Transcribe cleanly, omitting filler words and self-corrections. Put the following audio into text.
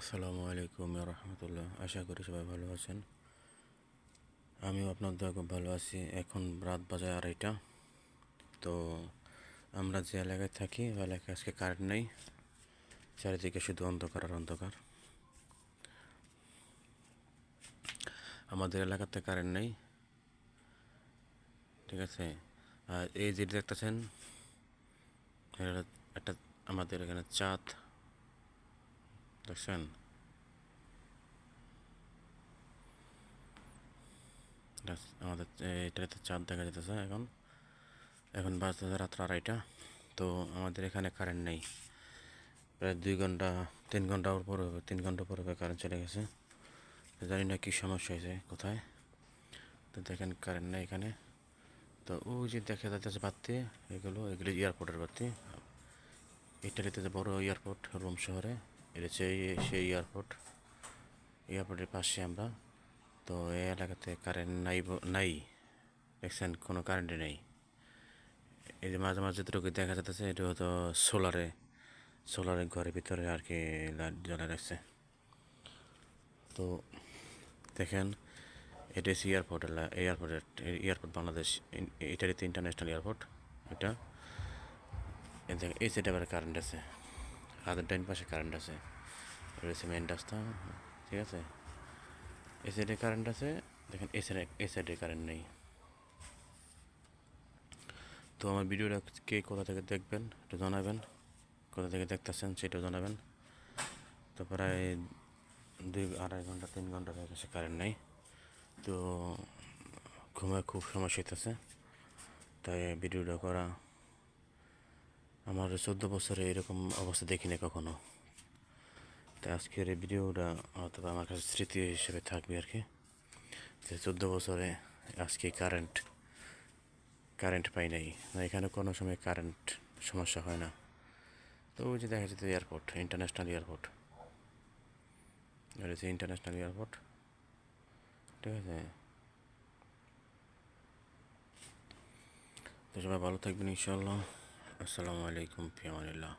আসসালামু আলাইকুম রহমতুল্লাহ। আশা করি সবাই ভালো আছেন। আমিও আপনার দয়া খুব ভালো আছি। এখন রাত বাজে 2:30। তো আমরা যে এলাকায় থাকি ওই এলাকায় আজকে কারেন্ট নেই। চারিদিকে শুধু অন্ধকার আর অন্ধকার। আমাদের এলাকাতে কারেন্ট নেই, ঠিক আছে। আর এই যে দেখতেছেন একটা আমাদের এখানে চাঁদ দেখছেন। আমাদের এটাতে চাঁদ দেখা যেতেছে। এখন এখন বাজতেছে রাত 2:30। তো আমাদের এখানে কারেন্ট নেই প্রায় 2 ঘন্টা 3 ঘন্টা পর হবে, 3 ঘন্টা পর হবে কারেন্ট চলে গেছে। জানি না কী সমস্যা হয়েছে কোথায়। তো দেখেন কারেন্ট নেই এখানে। তো ওই যে দেখা যাচ্ছে বাতি, এগুলো এয়ারপোর্টের বাতি। ইটালিতে যে বড় এয়ারপোর্ট রোম শহরে, এটা সেই এয়ারপোর্টের পাশে আমরা। তো এই এলাকাতে কারেন্ট নাই দেখছেন, কোনো কারেন্টই নেই। এই যে মাঝে মাঝে যেটুকু দেখা যাচ্ছে এটা হয়তো সোলারের ঘরের ভিতরে আর কি লাইট জ্বালা রাখছে। তো দেখেন এটা হচ্ছে এয়ারপোর্ট বাংলাদেশ, ইটালিতে ইন্টারন্যাশনাল এয়ারপোর্ট এটা। এই সাইডে আবার কারেন্ট আছে, হাতের ডাইন পাশে কারেন্ট আছে। এটা হচ্ছে মেন রাস্তা, ঠিক আছে। এই সাইডে কারেন্ট আছে, দেখেন এই সাইডে কারেন্ট নেই। তো আমার ভিডিওটা কে কোথা থেকে দেখবেন একটু জানাবেন, কোথা থেকে দেখতেছেন সেটাও জানাবেন। তো প্রায় 2-2.5 ঘন্টা 3 ঘন্টা হয়ে গেছে কারেন্ট নেই। তো ঘুমায় খুব সমস্যা হইতেছে, তাই ভিডিওটা করা। আমার 14 বছরে এরকম অবস্থা দেখিনি কখনো। তাই আজকের এই ভিডিওটা অথবা আমার কাছে স্মৃতি হিসেবে থাকবে আর কি, যে 14 বছরে আজকে কারেন্ট পাই নাই। না এখানে কোনো সময় কারেন্ট সমস্যা হয় না। তো ওই যে দেখা যেতে এয়ারপোর্ট, ইন্টারন্যাশনাল এয়ারপোর্ট, এটা হচ্ছে ইন্টারন্যাশনাল এয়ারপোর্ট, ঠিক আছে। তো সবাই ভালো থাকবেন ইনশাআল্লাহ। আসসালামু আলাইকুম ফি আমানিল্লাহ।